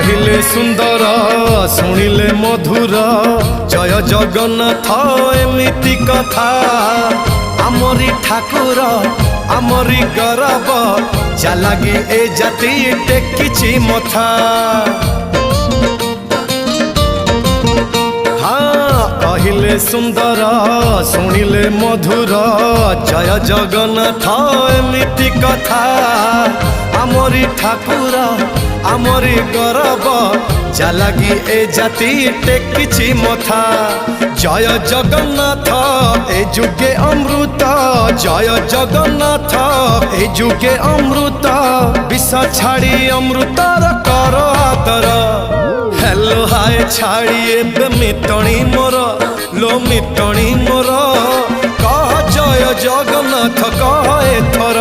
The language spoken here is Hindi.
कहिले सुंदर शुणिले मधुर जय जगन्नाथ एमिति कथा आमरी ठाकुर आमरी गौरव जालागी ए जाति टेकिछि मथा। हाँ कहिले सुंदर शुणिले मधुर जय जगन्नाथ एमिति कथा आमरी ठाकुर आमरी गौरव जालागी ए जाति टेकिछि मथा। जय जगन्नाथ ए जुगे अमृत जय जगन्नाथ ए जुगे अमृत विष छाड़ी अमृतर कर आदर। हेलो हाय छाड़ी एबे मितणी मोर लो मितणी मोर कह जय जगन्नाथ कह एथर।